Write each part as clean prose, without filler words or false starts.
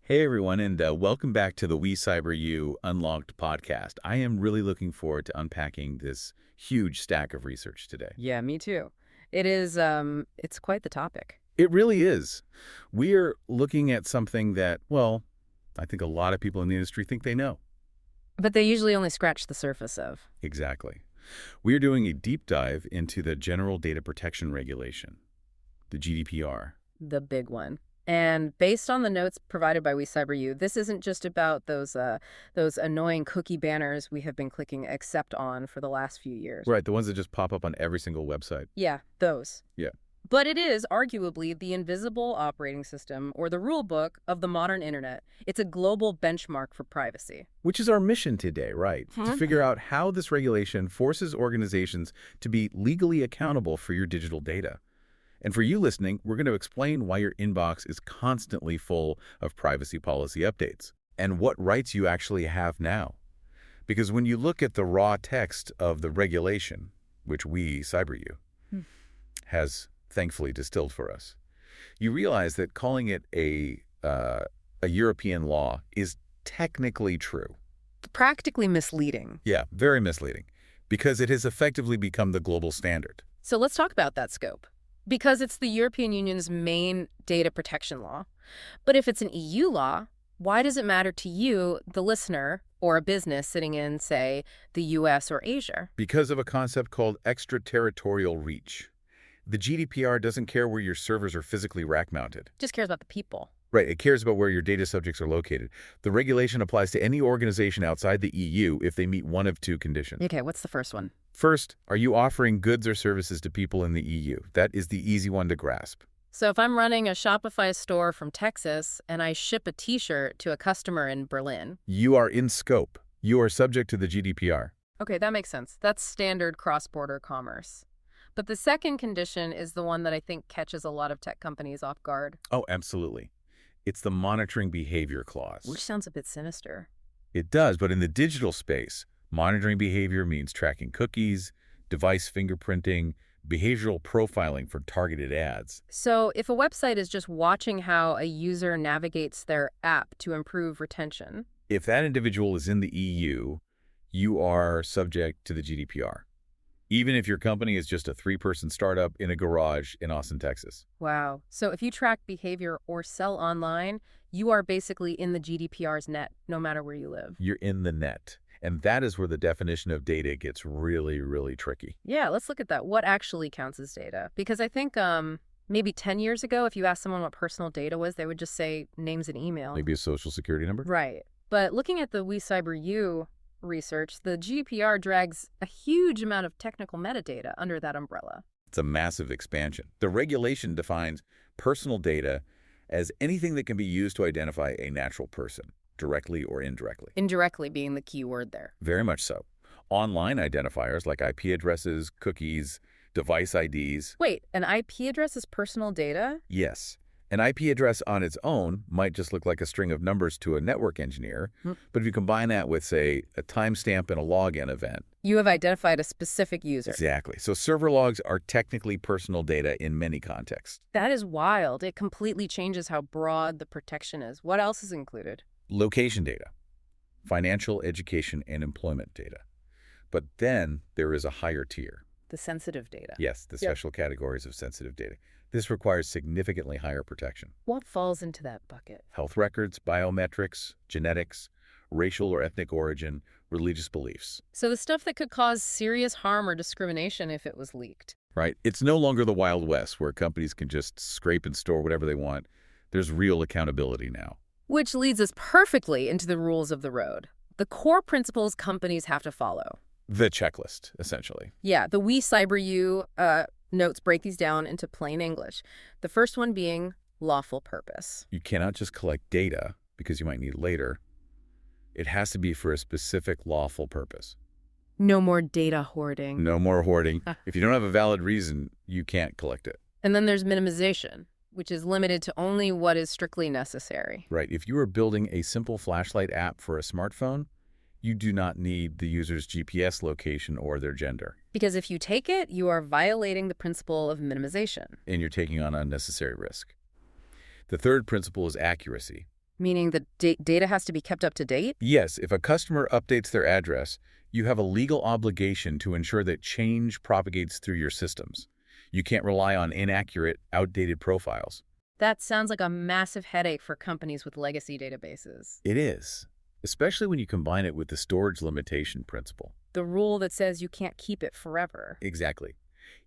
Hey everyone, and welcome back to the WeCyberYou Unlocked podcast. I am really looking forward to unpacking this huge stack of research today. Yeah, me too. It's quite the topic. It really is. We are looking at something that, well, I think a lot of people in the industry think they know. But they usually only scratch the surface of. Exactly. We are doing a deep dive into the General Data Protection Regulation, the GDPR. The big one. And based on the notes provided by WeCyberYou, this isn't just about those annoying cookie banners we have been clicking accept on for the last few years. Right, the ones that just pop up on every single website. Yeah, those. Yeah. But it is arguably the invisible operating system or the rule book of the modern internet. It's a global benchmark for privacy. Which is our mission today, right? To figure out how this regulation forces organizations to be legally accountable for your digital data. And for you listening, we're going to explain why your inbox is constantly full of privacy policy updates and what rights you actually have now. Because when you look at the raw text of the regulation, which WeCyberYou has thankfully distilled for us, you realize that calling it a European law is technically true. Practically misleading. Yeah, very misleading, because it has effectively become the global standard. So let's talk about that scope. Because it's the European Union's main data protection law. But if it's an EU law, why does it matter to you, the listener, or a business sitting in, say, the US or Asia? Because of a concept called extraterritorial reach. The GDPR doesn't care where your servers are physically rack-mounted. Just cares about the people. Right, it cares about where your data subjects are located. The regulation applies to any organization outside the EU if they meet one of two conditions. Okay, what's the first one? First, are you offering goods or services to people in the EU? That is the easy one to grasp. So if I'm running a Shopify store from Texas and I ship a T-shirt to a customer in Berlin. You are in scope. You are subject to the GDPR. Okay, that makes sense. That's standard cross-border commerce. But the second condition is the one that I think catches a lot of tech companies off guard. Oh, absolutely. It's the monitoring behavior clause. Which sounds a bit sinister. It does, but in the digital space, monitoring behavior means tracking cookies, device fingerprinting, behavioral profiling for targeted ads. So if a website is just watching how a user navigates their app to improve retention. If that individual is in the EU, you are subject to the GDPR. Even if your company is just a 3-person startup in a garage in Austin, Texas. Wow. So if you track behavior or sell online, you are basically in the GDPR's net, no matter where you live. You're in the net. And that is where the definition of data gets really, really tricky. Yeah, let's look at that. What actually counts as data? Because I think maybe 10 years ago, if you asked someone what personal data was, they would just say names and email. Maybe a social security number? Right. But looking at the WeCyberYou research, the GDPR drags a huge amount of technical metadata under that umbrella. It's a massive expansion. The regulation defines personal data as anything that can be used to identify a natural person, directly or indirectly. Indirectly being the key word there. Very much so. Online identifiers like IP addresses, cookies, device IDs. Wait, an IP address is personal data? Yes. An IP address on its own might just look like a string of numbers to a network engineer, but if you combine that with, say, a timestamp and a login event. You have identified a specific user. Exactly. So server logs are technically personal data in many contexts. That is wild. It completely changes how broad the protection is. What else is included? Location data, financial, education, and employment data. But then there is a higher tier. The sensitive data. Yes, the special categories of sensitive data. This requires significantly higher protection. What falls into that bucket? Health records, biometrics, genetics, racial or ethnic origin, religious beliefs. So the stuff that could cause serious harm or discrimination if it was leaked. Right. It's no longer the Wild West where companies can just scrape and store whatever they want. There's real accountability now. Which leads us perfectly into the rules of the road. The core principles companies have to follow. The checklist, essentially. Yeah, the WeCyberYou notes break these down into plain English. The first one being lawful purpose. You cannot just collect data because you might need it later. It has to be for a specific lawful purpose. No more data hoarding. No more hoarding. If you don't have a valid reason, you can't collect it. And then there's minimization, which is limited to only what is strictly necessary. Right. If you are building a simple flashlight app for a smartphone, you do not need the user's GPS location or their gender. Because if you take it, you are violating the principle of minimization. And you're taking on unnecessary risk. The third principle is accuracy. Meaning the data has to be kept up to date? Yes, if a customer updates their address, you have a legal obligation to ensure that change propagates through your systems. You can't rely on inaccurate, outdated profiles. That sounds like a massive headache for companies with legacy databases. It is, especially when you combine it with the storage limitation principle. The rule that says you can't keep it forever. Exactly.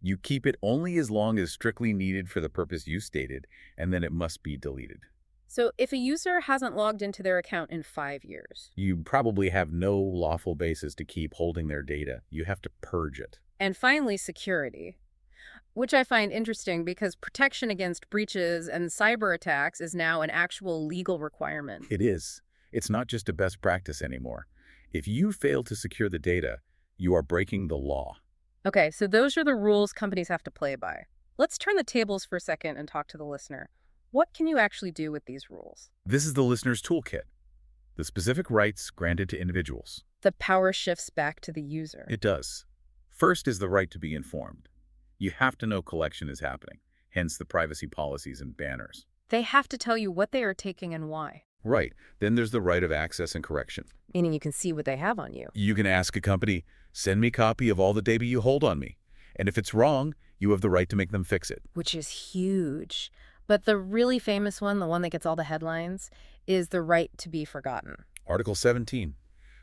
You keep it only as long as strictly needed for the purpose you stated, and then it must be deleted. So if a user hasn't logged into their account in 5 years. You probably have no lawful basis to keep holding their data. You have to purge it. And finally, security, which I find interesting because protection against breaches and cyber attacks is now an actual legal requirement. It is. It's not just a best practice anymore. If you fail to secure the data, you are breaking the law. Okay, so those are the rules companies have to play by. Let's turn the tables for a second and talk to the listener. What can you actually do with these rules? This is the listener's toolkit. The specific rights granted to individuals. The power shifts back to the user. It does. First is the right to be informed. You have to know collection is happening, hence the privacy policies and banners. They have to tell you what they are taking and why. Right. Then there's the right of access and correction. Meaning you can see what they have on you. You can ask a company, send me a copy of all the data you hold on me. And if it's wrong, you have the right to make them fix it. Which is huge. But the really famous one, the one that gets all the headlines, is the right to be forgotten. Article 17,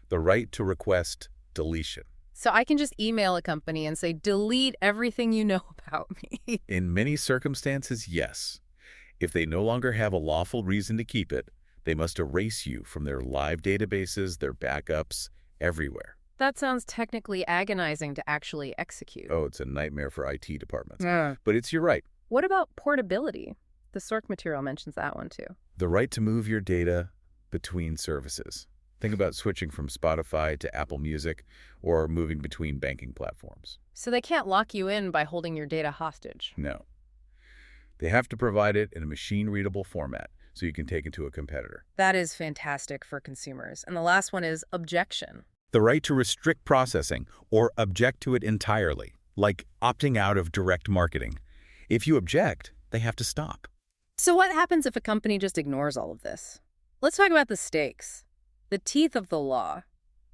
the right to request deletion. So I can just email a company and say, delete everything you know about me. In many circumstances, yes. If they no longer have a lawful reason to keep it, they must erase you from their live databases, their backups, everywhere. That sounds technically agonizing to actually execute. Oh, it's a nightmare for IT departments. Yeah. But it's your right. What about portability? The source material mentions that one too. The right to move your data between services. Think about switching from Spotify to Apple Music or moving between banking platforms. So they can't lock you in by holding your data hostage. No. They have to provide it in a machine-readable format so you can take it to a competitor. That is fantastic for consumers. And the last one is objection. The right to restrict processing or object to it entirely, like opting out of direct marketing. If you object, they have to stop. So what happens if a company just ignores all of this? Let's talk about the stakes, the teeth of the law.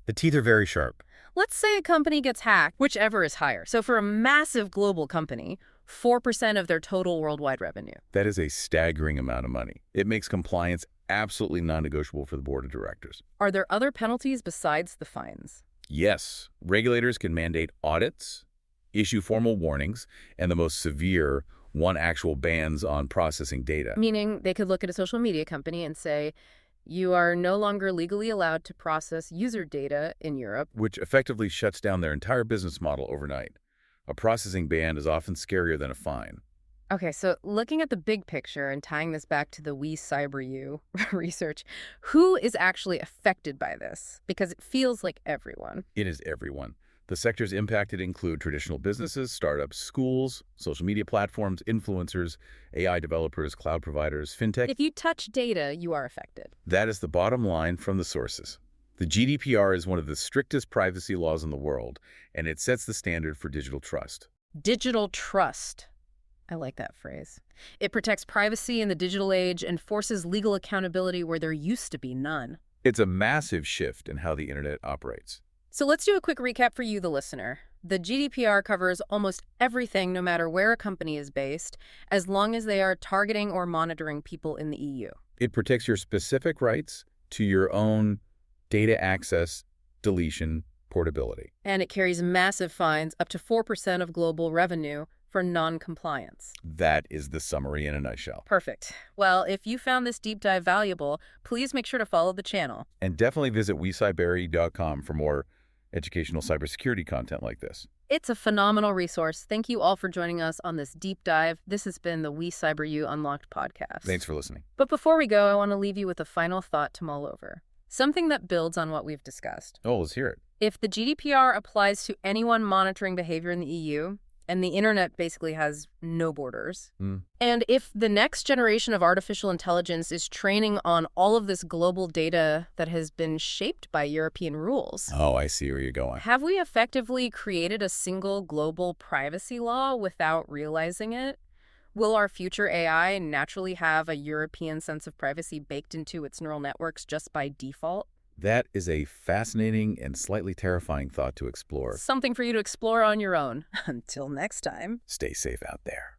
The teeth are very sharp. Let's say a company gets hacked, whichever is higher. So for a massive global company, 4% of their total worldwide revenue. That is a staggering amount of money. It makes compliance absolutely non-negotiable for the board of directors. Are there other penalties besides the fines? Yes, regulators can mandate audits, issue formal warnings, and the most severe one actual bans on processing data. Meaning they could look at a social media company and say, you are no longer legally allowed to process user data in Europe. Which effectively shuts down their entire business model overnight. A processing ban is often scarier than a fine. Okay, so looking at the big picture and tying this back to the WeCyberYou research, who is actually affected by this? Because it feels like everyone. It is everyone. The sectors impacted include traditional businesses, startups, schools, social media platforms, influencers, AI developers, cloud providers, fintech. If you touch data, you are affected. That is the bottom line from the sources. The GDPR is one of the strictest privacy laws in the world, and it sets the standard for digital trust. Digital trust. I like that phrase. It protects privacy in the digital age and forces legal accountability where there used to be none. It's a massive shift in how the internet operates. So let's do a quick recap for you, the listener. The GDPR covers almost everything, no matter where a company is based, as long as they are targeting or monitoring people in the EU. It protects your specific rights to your own data access, deletion, portability. And it carries massive fines, up to 4% of global revenue, for non-compliance. That is the summary in a nutshell. Perfect. Well, if you found this deep dive valuable, please make sure to follow the channel. And definitely visit WeCyberYou.com for more educational cybersecurity content like this. It's a phenomenal resource. Thank you all for joining us on this deep dive. This has been the WeCyberYou Unlocked podcast. Thanks for listening. But before we go, I want to leave you with a final thought to mull over. Something that builds on what we've discussed. Oh, let's hear it. If the GDPR applies to anyone monitoring behavior in the EU, and the internet basically has no borders. And if the next generation of artificial intelligence is training on all of this global data that has been shaped by European rules. Oh, I see where you're going. Have we effectively created a single global privacy law without realizing it? Will our future AI naturally have a European sense of privacy baked into its neural networks just by default? That is a fascinating and slightly terrifying thought to explore. Something for you to explore on your own. Until next time. Stay safe out there.